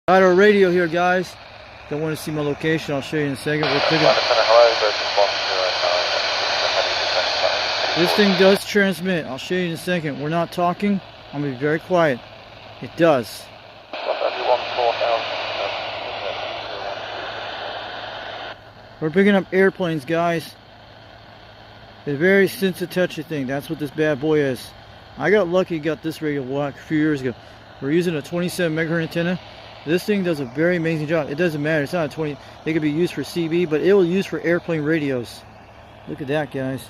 Got our radio here, guys. Don't want to see my location. I'll show you in a second. We'll pick it. This thing does transmit. I'll show you in a second. We're not talking. I'm going to be very quiet. It does. We're picking up airplanes, guys. It's a very sensitive, touchy thing. That's what this bad boy is. I got lucky, got this radio a few years ago. We're using a 27 megahertz antenna. This thing does a very amazing job. It doesn't matter. It's not a 20. It could be used for CB, but it will use for airplane radios. Look at that, guys.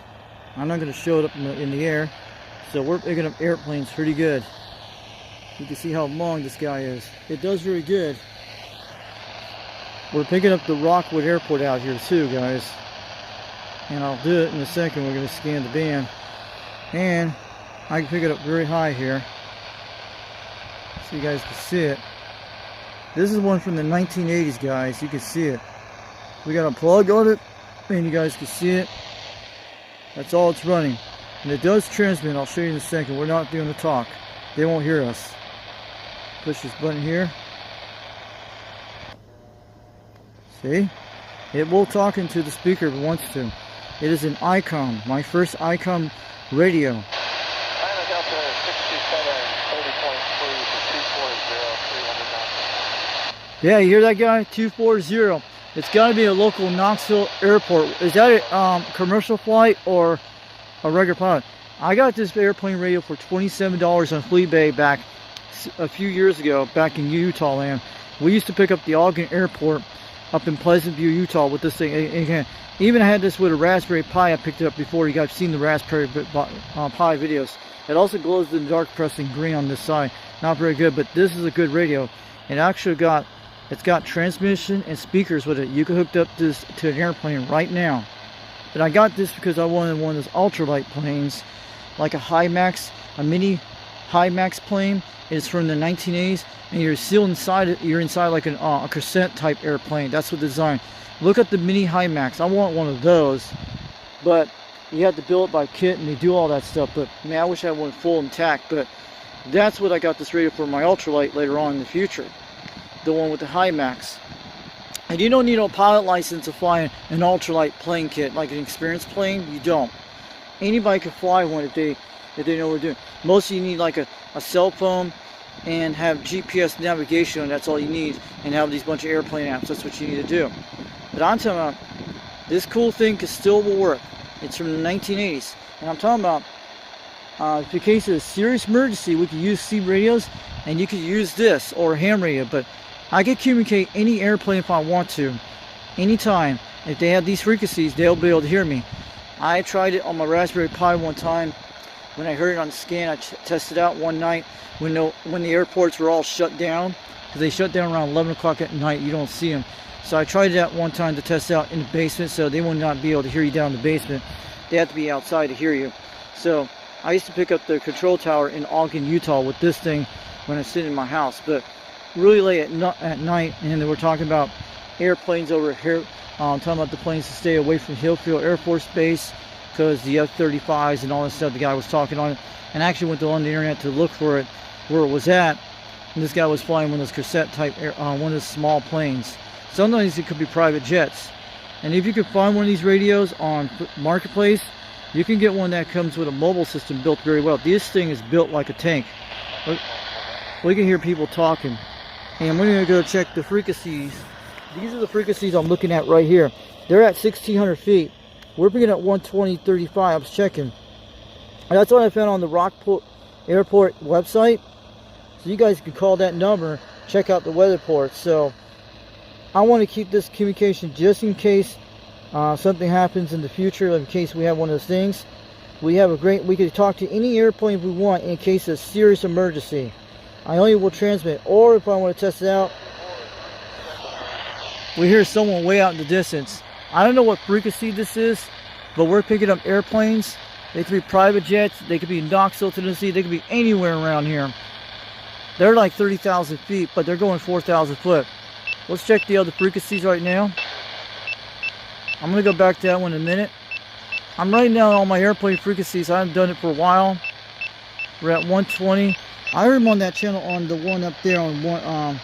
I'm not going to show it up in the air. So we're picking up airplanes pretty good. You can see how long this guy is. It does very good. We're picking up the Rockwood Airport out here too, guys. And I'll do it in a second. We're going to scan the band. And I can pick it up very high here, so you guys can see it. This is one from the 1980s, guys. You can see it. We got a plug on it, and you guys can see it. That's all it's running. And it does transmit. I'll show you in a second. We're not doing the talk. They won't hear us. Push this button here. See? It will talk into the speaker if it wants to. It is an Icom. My first Icom radio. Yeah, you hear that guy? 240. It's got to be a local Knoxville airport. Is that a commercial flight or a regular pilot? I got this airplane radio for $27 on eBay back a few years ago, back in Utah land. We used to pick up the Ogden Airport up in Pleasant View, Utah with this thing. And even I had this with a Raspberry Pi. I picked it up before. You guys have seen the Raspberry Pi videos. It also glows in the dark, pressing green on this side. Not very good, but this is a good radio. It actually it's got transmission and speakers with it. You can hook up this to an airplane right now. But I got this because I wanted one of those ultralight planes, like a Himax, a mini Himax plane. It's from the 1980s, and you're still inside it. You're inside like a cassette type airplane. That's what the design. Look at the mini Himax. I want one of those, but you have to build it by kit, and they do all that stuff. But man, I wish I had one full intact. But that's what I got this radio for my ultralight later on in the future. The one with the Himax. And you don't need a pilot license to fly an ultralight plane kit, like an experienced plane. You don't. Anybody can fly one if they know what they're doing. Most of you need like a cell phone and have GPS navigation, and that's all you need, and have these bunch of airplane apps. That's what you need to do. But I'm talking about this cool thing still will work. It's from the 1980s, and I'm talking about in case of a serious emergency, we could use C radios, and you could use this or a ham radio. But I can communicate any airplane if I want to, anytime. If they have these frequencies, they'll be able to hear me. I tried it on my Raspberry Pi one time. When I heard it on the scan, I tested out one night when the airports were all shut down, because they shut down around 11 o'clock at night. You don't see them. So I tried it out one time to test out in the basement, so they would not be able to hear you down in the basement. They have to be outside to hear you. So I used to pick up the control tower in Ogden, Utah with this thing when I sit in my house. But really late at night, and they were talking about airplanes over here, talking about the planes to stay away from Hillfield Air Force Base, because the F-35s and all that stuff, the guy was talking on it. And I actually went on the internet to look for it, where it was at. And this guy was flying one of those cassette type, one of those small planes. Sometimes it could be private jets. And if you could find one of these radios on Marketplace, you can get one that comes with a mobile system built very well. This thing is built like a tank. We can hear people talking. And we're going to go check the frequencies. These are the frequencies I'm looking at right here. They're at 1,600 feet. We're picking at 120.35. I was checking. And that's what I found on the Rockport Airport website. So you guys can call that number, check out the weather report. So I want to keep this communication just in case something happens in the future, in case we have one of those things. We could talk to any airplane we want in case of serious emergency. I only will transmit, or if I want to test it out, we hear someone way out in the distance. I don't know what frequency this is, but we're picking up airplanes. They could be private jets, they could be in Knoxville, Tennessee, they could be anywhere around here. They're like 30,000 feet, but they're going 4,000 foot. Let's check the other frequencies right now. I'm going to go back to that one in a minute. I'm writing down all my airplane frequencies. I haven't done it for a while. We're at 120. I heard him on that channel, on the one up there on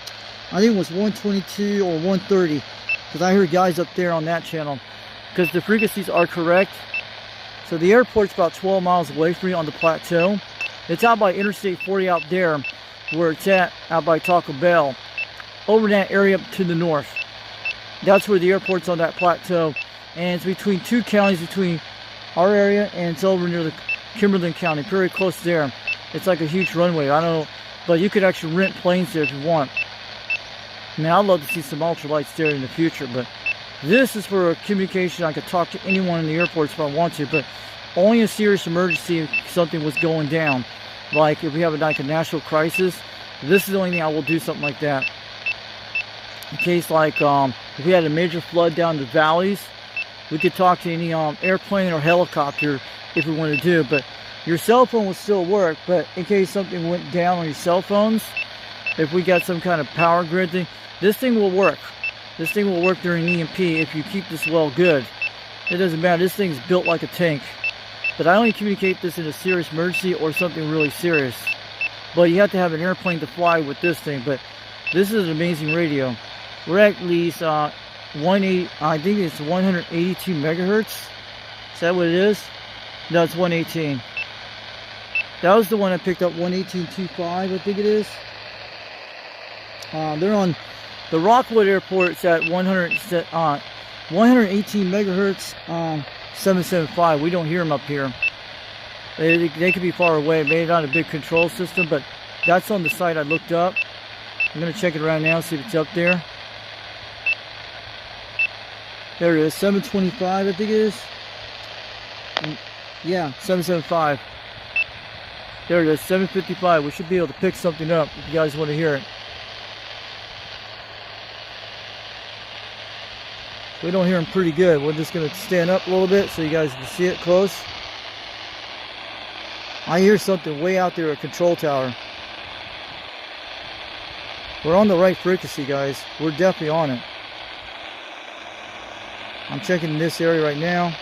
I think it was 122 or 130, because I heard guys up there on that channel, because the frequencies are correct. So the airport's about 12 miles away from me on the plateau. It's out by Interstate 40 out there, where it's at, out by Taco Bell, over in that area up to the north. That's where the airport's on that plateau, and it's between two counties, between our area and it's over near the Kimberlin County, very close there. It's like a huge runway. I don't know, but you could actually rent planes there if you want. I mean, I'd love to see some ultralights there in the future, but this is for communication. I could talk to anyone in the airports if I want to, but only in a serious emergency if something was going down. Like if we have like a national crisis, this is the only thing I will do something like that. In case like if we had a major flood down the valleys, we could talk to any airplane or helicopter if we wanted to do, but your cell phone will still work. But in case something went down on your cell phones, if we got some kind of power grid thing, this thing will work. This thing will work during EMP if you keep this well good. It doesn't matter. This thing's built like a tank. But I only communicate this in a serious emergency or something really serious. But you have to have an airplane to fly with this thing. But this is an amazing radio. We're at least 180. I think it's 182 megahertz. Is that what it is? No, it's 118. That was the one I picked up, 118.25, I think it is. They're on the Rockwood Airport. It's at 118 megahertz, 775. We don't hear them up here. They could be far away. Maybe not a big control system, but that's on the site I looked up. I'm going to check it right now, see if it's up there. There it is, 725, I think it is. Yeah, 775. There it is, 755. We should be able to pick something up if you guys want to hear it. We don't hear them pretty good. We're just going to stand up a little bit so you guys can see it close. I hear something way out there at control tower. We're on the right frequency, guys. We're definitely on it. I'm checking this area right now.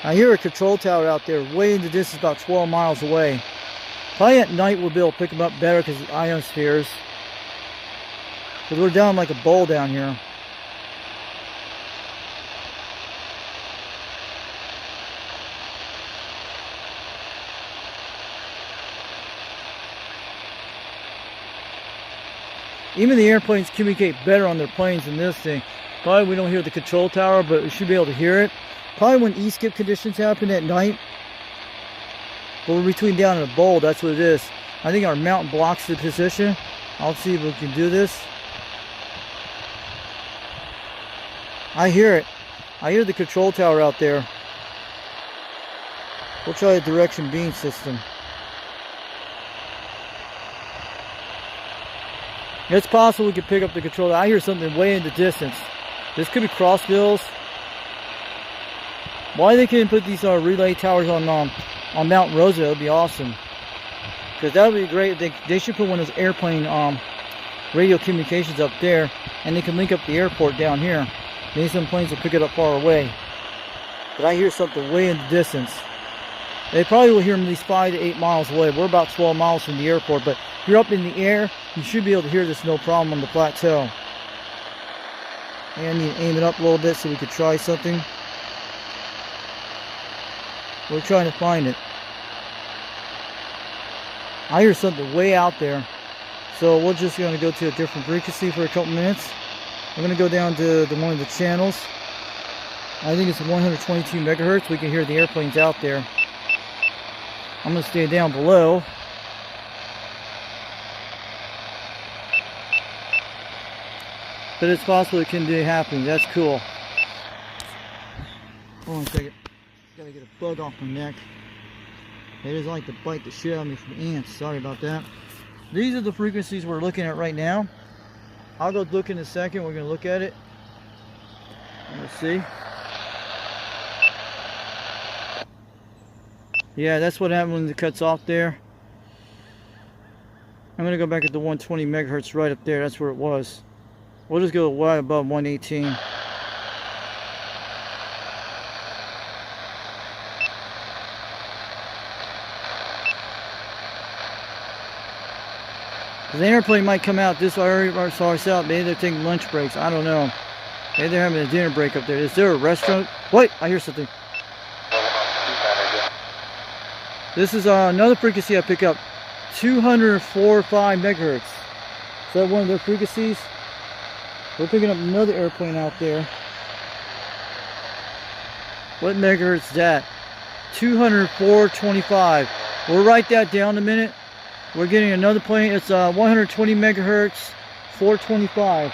I hear a control tower out there way in the distance, about 12 miles away. Probably at night we'll be able to pick them up better because of the ionospheres. Because we're down like a bowl down here. Even the airplanes communicate better on their planes than this thing. Probably we don't hear the control tower, but we should be able to hear it. Probably when E-skip conditions happen at night. But we're between down in a bowl, that's what it is. I think our mountain blocks the position. I'll see if we can do this. I hear it. I hear the control tower out there. We'll try a direction beam system. It's possible we could pick up the controller. I hear something way in the distance. This could be crossbills. Why they couldn't put these relay towers on Mount Rosa? That would be awesome. Because that would be great. They should put one of those airplane radio communications up there, and they can link up the airport down here. Maybe some planes will pick it up far away. But I hear something way in the distance. They probably will hear them at least 5 to 8 miles away. We're about 12 miles from the airport, but if you're up in the air, you should be able to hear this no problem on the plateau. And I need to aim it up a little bit so we could try something. We're trying to find it. I hear something way out there. So we're just going to go to a different frequency for a couple minutes. I'm going to go down to one of the channels. I think it's 122 megahertz. We can hear the airplanes out there. I'm going to stay down below. But it's possible it can be happening. That's cool. Hold on a second. Gotta get a bug off my neck. They just like to bite the shit out of me from ants. Sorry about that. These are the frequencies we're looking at right now. I'll go look in a second. We're going to look at it. Let's see. Yeah, that's what happened when it cuts off there. I'm going to go back at the 120 megahertz right up there. That's where it was. We'll just go right above 118. The airplane might come out this far south. Maybe they're taking lunch breaks. I don't know. Maybe they're having a dinner break up there. Is there a restaurant? Wait, I hear something. This is another frequency I pick up. 204.5 megahertz. Is that one of their frequencies? We're picking up another airplane out there. What megahertz is that? 204.25. We'll write that down in a minute. We're getting another plane. It's 120 megahertz, 425.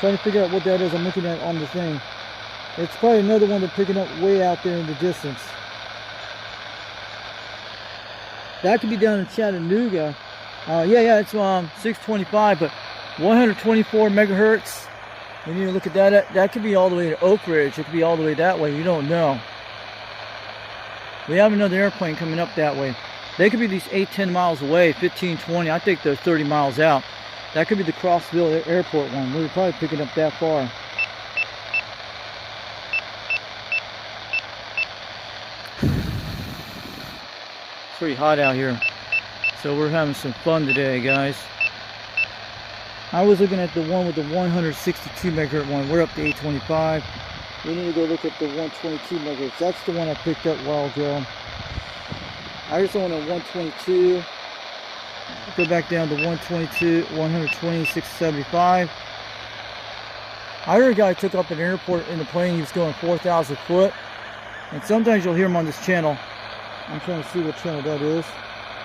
Trying to figure out what that is. I'm looking at on the thing. It's probably another one they're picking up way out there in the distance. That could be down in Chattanooga. Yeah, it's 625, but 124 megahertz. We need to look at that. That could be all the way to Oak Ridge. It could be all the way that way. You don't know. We have another airplane coming up that way. They could be these 8-10 miles away, 15, 20. I think they're 30 miles out. That could be the Crossville Airport one. We're probably picking up that far. It's pretty hot out here. So we're having some fun today, guys. I was looking at the one with the 162 megahertz one. We're up to 825. We need to go look at the 122 megahertz. That's the one I picked up a while ago. I just went on 122. Go back down to 122, 120, 675. I heard a guy took up an airport in the plane. He was going 4,000 foot. And sometimes you'll hear him on this channel. I'm trying to see what channel that is.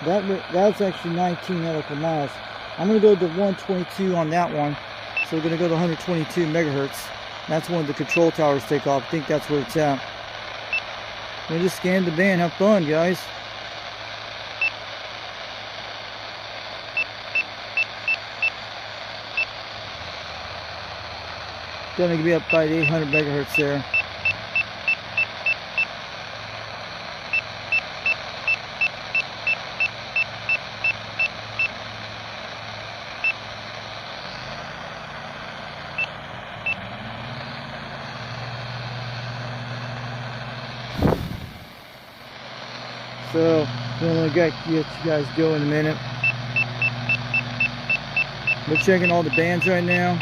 That's actually 19 nautical miles. I'm going to go to 122 on that one. So we're going to go to 122 megahertz. That's one of the control towers take off. I think that's where it's at. We just scan the band. Have fun, guys. Going to be up by 800 megahertz there. So, we'll get you guys go in a minute. We're checking all the bands right now.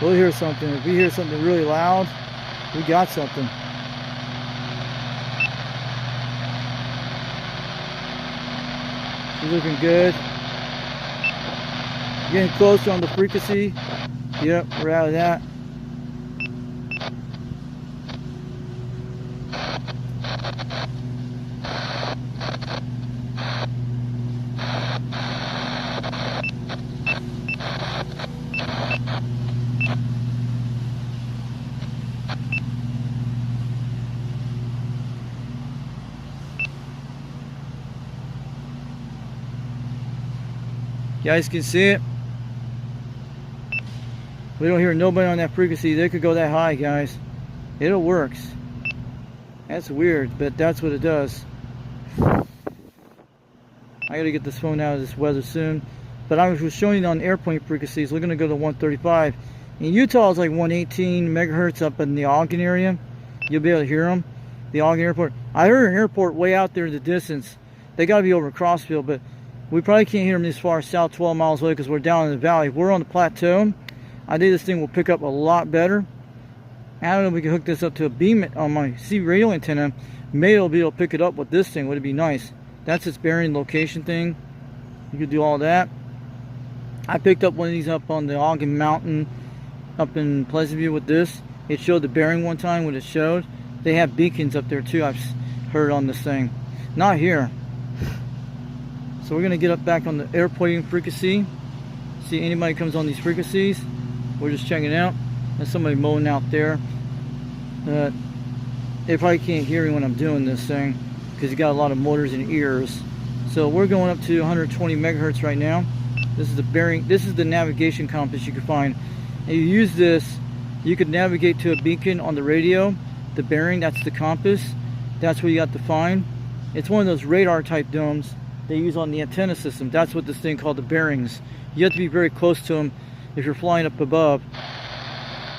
We'll hear something. If we hear something really loud, we got something. It's looking good. Getting closer on the frequency. Yep, we're out of that. You guys can see it. We don't hear nobody on that frequency. They could go that high, guys. It works. That's weird, but that's what it does. I gotta get this phone out of this weather soon. But I was showing you on airplane frequencies. We're gonna go to 135. In Utah, it's like 118 megahertz up in the Ogden area. You'll be able to hear them. The Ogden Airport. I heard an airport way out there in the distance. They gotta be over Crossville, but we probably can't hear them this far south, 12 miles away, because we're down in the valley. If we're on the plateau, I think this thing will pick up a lot better. I don't know if we can hook this up to a beam on my C radio antenna. Maybe it'll be able to pick it up with this thing. Would it be nice? That's its bearing location thing. You could do all that. I picked up one of these up on the Ogden Mountain up in Pleasant View with this. It showed the bearing one time when it showed. They have beacons up there too, I've heard on this thing. Not here. So we're going to get up back on the airplane frequency. See anybody comes on these frequencies. We're just checking it out. There's somebody mowing out there. They probably can't hear me when I'm doing this thing because you got a lot of motors and ears. So we're going up to 120 megahertz right now. This is the bearing. This is the navigation compass you can find. And you use this, you could navigate to a beacon on the radio. The bearing, that's the compass. That's what you got to find. It's one of those radar type domes they use on the antenna system. That's what this thing called the bearings. You have to be very close to them if you're flying up above.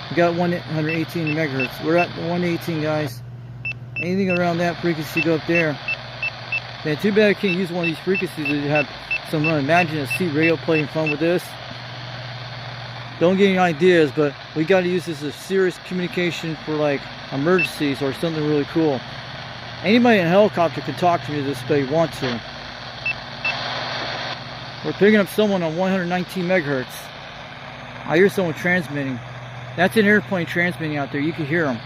We got 118 megahertz. We're at 118, guys. Anything around that frequency, go up there. Man, too bad I can't use one of these frequencies that have some imagine a C radio playing fun with this. Don't get any ideas, but we got to use this as serious communication for like emergencies or something really cool. Anybody in a helicopter can talk to me this if they want to. We're picking up someone on 119 megahertz. I hear someone transmitting. That's an airplane transmitting out there. You can hear them.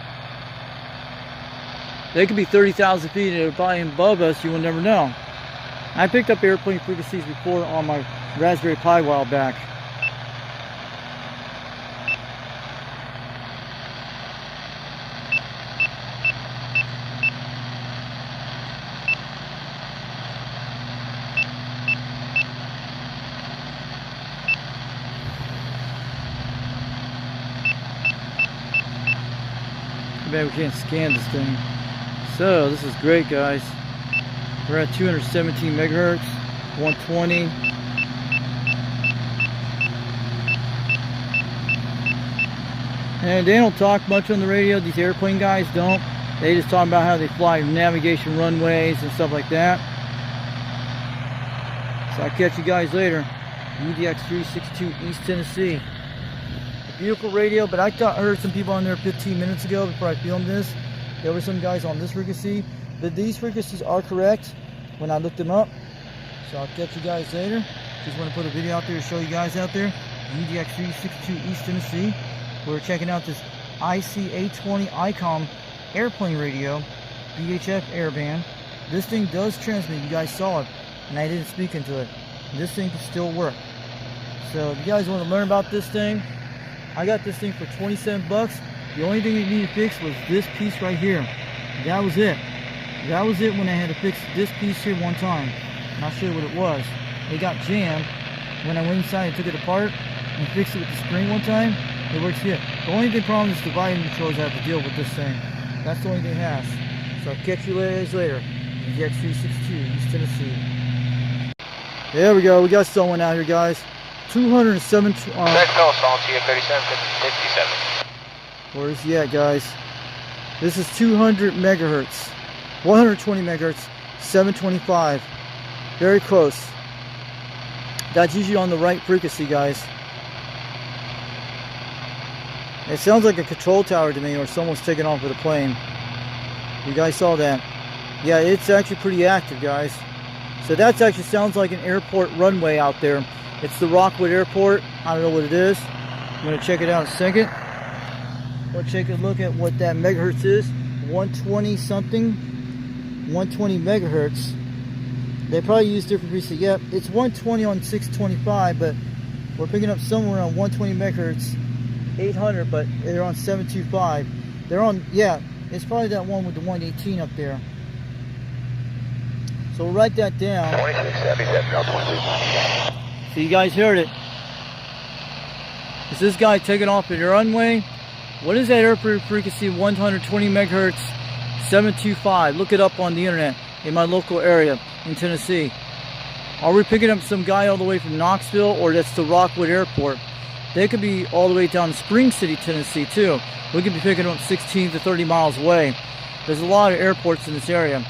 They could be 30,000 feet and they're flying above us. You will never know. I picked up airplane frequencies before on my Raspberry Pi a while back. Too bad we can't scan this thing. So this is great, guys. We're at 217 megahertz, 120. And they don't talk much on the radio. These airplane guys don't. They just talk about how they fly navigation runways and stuff like that. So I'll catch you guys later. UDX 362 East Tennessee. A beautiful radio, but I heard some people on there 15 minutes ago before I filmed this. There were some guys on this frequency, but these frequencies are correct when I looked them up. So I'll catch you guys later. Just want to put a video out there to show you guys out there. UDX 362 East Tennessee. We're checking out this IC-A20 Icom airplane radio, VHF airband. This thing does transmit. You guys saw it, and I didn't speak into it. This thing can still work. So if you guys want to learn about this thing, I got this thing for 27 bucks. The only thing it needed to fix was this piece right here. That was it. That was it when I had to fix this piece here one time. Not sure what it was. It got jammed. When I went inside and took it apart and fixed it with the spring one time, it works here. The only thing problem is the volume controls I have to deal with this thing. That's the only thing it has. So I'll catch you guys later. UDX 362 East Tennessee. There we go. We got someone out here, guys. 207. Where's he at, guys? This is 200 megahertz, 120 megahertz, 725. Very close. That's usually on the right frequency, guys. It sounds like a control tower to me, or someone's taking off with a plane. You guys saw that? Yeah, it's actually pretty active, guys. So that actually sounds like an airport runway out there. It's the Rockwood Airport. I don't know what it is. I'm going to check it out in a second. Let's take a look at what that megahertz is. 120 something. 120 megahertz. They probably use different frequencies. Yep, it's 120 on 625, but we're picking up somewhere around 120 megahertz. 800, but they're on 725. They're on, yeah, it's probably that one with the 118 up there. So we'll write that down. So you guys heard it. Is this guy taking off at the runway? What is that airport frequency? 120 megahertz, 725. Look it up on the internet in my local area in Tennessee. Are we picking up some guy all the way from Knoxville, or that's the Rockwood Airport? They could be all the way down to Spring City, Tennessee too. We could be picking up 16 to 30 miles away. There's a lot of airports in this area.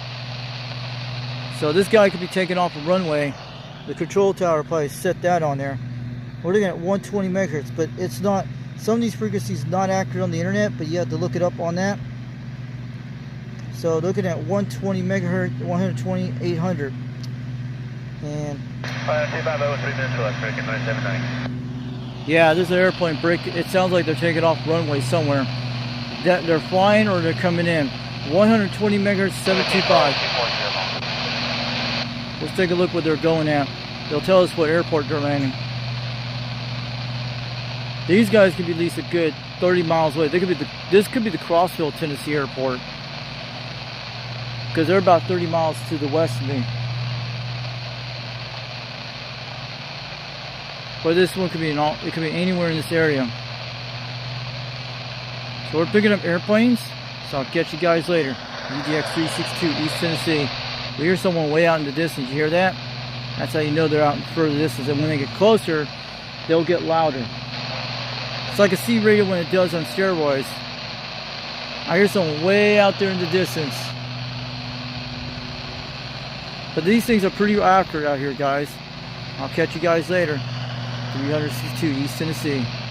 So this guy could be taking off a runway. The control tower probably set that on there. We're looking at 120 megahertz, but it's not, some of these frequencies not accurate on the internet, but you have to look it up on that. So looking at 120 megahertz, 120, 800. And yeah, there's an airplane break. It sounds like they're taking off runway somewhere. That they're flying or they're coming in. 120 megahertz, 725. Let's take a look what they're going at. They'll tell us what airport they're landing. These guys could be at least a good 30 miles away. They could be this could be the Crossville, Tennessee airport, because they're about 30 miles to the west of me. But this one could be it could be anywhere in this area. So we're picking up airplanes. So I'll catch you guys later. UDX 362 East Tennessee. We hear someone way out in the distance. You hear that? That's how you know they're out in further distance. And when they get closer, they'll get louder. It's like a C radio when it does on steroids. I hear someone way out there in the distance. But these things are pretty accurate out here, guys. I'll catch you guys later. 362 East Tennessee.